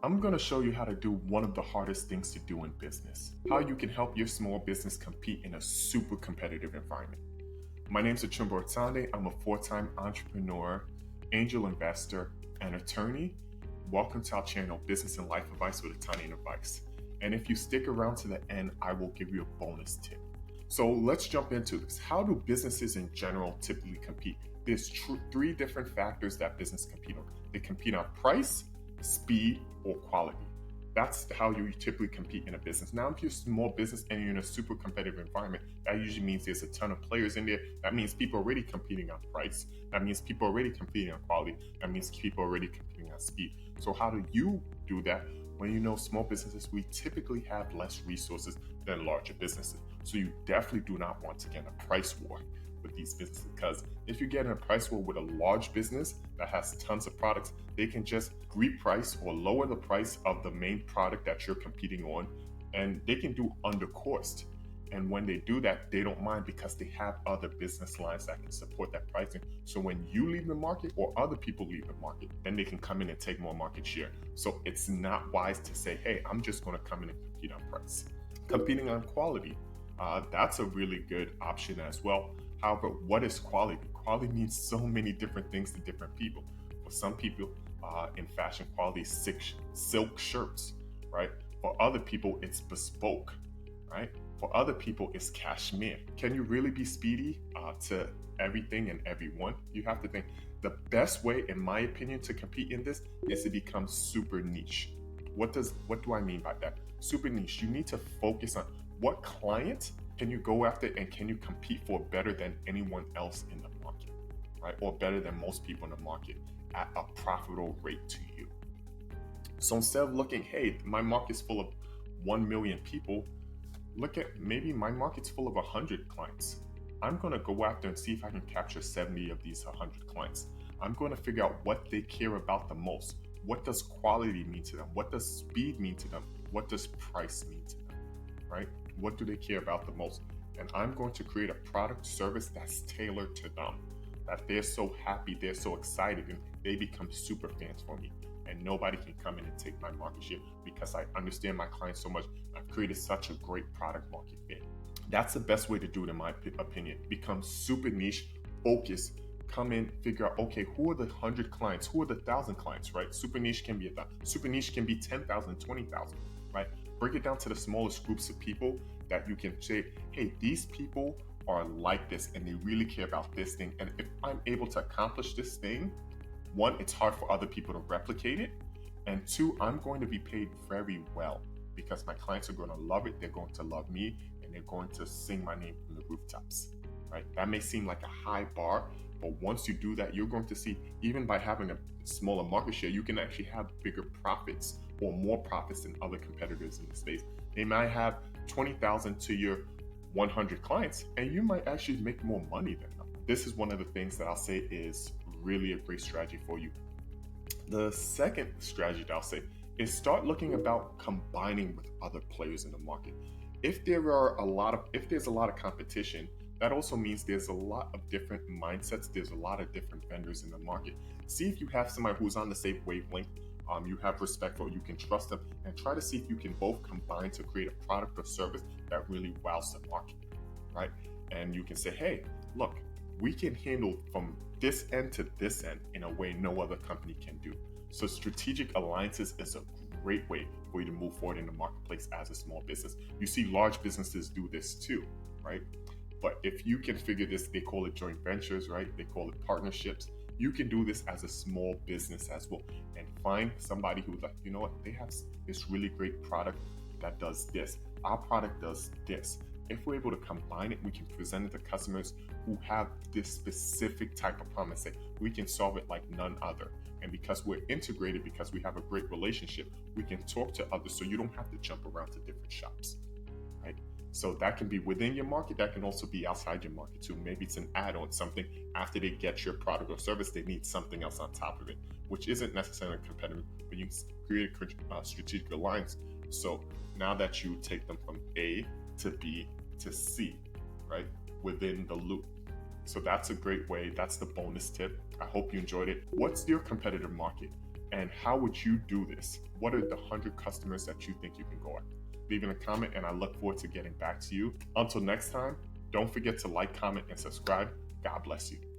I'm going to show you how to do one of the hardest things to do in business, how you can help your small business compete in a super competitive environment. My name is Achumba Otande. I'm a four-time entrepreneur, angel investor, and attorney. Welcome to our channel, Business and Life Advice with Otande Advice. And if you stick around to the end, I will give you a bonus tip. So let's jump into this. How do businesses in general typically compete? There's three different factors that business compete on. They compete on price, speed, or quality. That's how you typically compete in a business. Now, if you're a small business and you're in a super competitive environment, that usually means there's a ton of players in there. That means people are already competing on price. That means people are already competing on quality. That means people are already competing on speed. So how do you do that? When you know small businesses, we typically have less resources than larger businesses. So you definitely do not want to get in a price war with these businesses, because if you get in a price war with a large business that has tons of products, they can just reprice or lower the price of the main product that you're competing on, and they can do under cost. And when they do that, they don't mind because they have other business lines that can support that pricing. So when you leave the market or other people leave the market, then they can come in and take more market share. So it's not wise to say, hey, I'm just going to come in and compete on price. Competing on quality, that's a really good option as well. However, what is quality? Quality means so many different things to different people. For some people, in fashion, quality is silk shirts, right? For other people, it's bespoke, right? For other people, it's cashmere. Can you really be speedy to everything and everyone? You have to think the best way, in my opinion, to compete in this is to become super niche. What do I mean by that? Super niche. You need to focus on what client can you go after and can you compete for better than anyone else in the market, right? Or better than most people in the market at a profitable rate to you. So instead of looking, hey, my market's full of 1 million people, look at maybe my market's full of 100 clients. I'm going to go after and see if I can capture 70 of these 100 clients. I'm going to figure out what they care about the most. What does quality mean to them? What does speed mean to them? What does price mean to them, right? What do they care about the most? And I'm going to create a product service that's tailored to them, that they're so happy, they're so excited, and they become super fans for me. And nobody can come in and take my market share because I understand my clients so much. I've created such a great product market fit. That's the best way to do it, in my opinion. Become super niche, focus, come in, figure out, okay, who are the 100 clients? Who are the 1,000 clients, right? Super niche can be 1,000. Super niche can be 10,000, 20,000, right? Break it down to the smallest groups of people that you can say, hey, these people are like this and they really care about this thing. And if I'm able to accomplish this thing, one, it's hard for other people to replicate it. And two, I'm going to be paid very well because my clients are going to love it. They're going to love me and they're going to sing my name from the rooftops, right? That may seem like a high bar, but once you do that, you're going to see, even by having a smaller market share, you can actually have bigger profits or more profits than other competitors in the space. They might have 20,000 to your 100 clients, and you might actually make more money than them. This is one of the things that I'll say is really a great strategy for you. The second strategy that I'll say is start looking about combining with other players in the market. If there's a lot of competition, that also means there's a lot of different mindsets. There's a lot of different vendors in the market. See if you have somebody who's on the same wavelength. You have respect for, you can trust them, and try to see if you can both combine to create a product or service that really wows the market, right? And you can say, hey, look, we can handle from this end to this end in a way no other company can do. So strategic alliances is a great way for you to move forward in the marketplace as a small business. You see large businesses do this too, right? But if you can figure this, they call it joint ventures, right? They call it partnerships. You can do this as a small business as well and find somebody who's like, you know what, they have this really great product that does this. Our product does this. If we're able to combine it, we can present it to customers who have this specific type of problem and say, we can solve it like none other. And because we're integrated, because we have a great relationship, we can talk to others so you don't have to jump around to different shops, right? So that can be within your market. That can also be outside your market too. Maybe it's an add-on, something after they get your product or service, they need something else on top of it, which isn't necessarily competitive, but you create a strategic alliance. So now that you take them from A to B to C, right, within the loop. So that's a great way. That's the bonus tip. I hope you enjoyed it. What's your competitive market? And how would you do this? What are the 100 customers that you think you can go at? Leave in a comment and I look forward to getting back to you. Until next time, don't forget to like, comment, and subscribe. God bless you.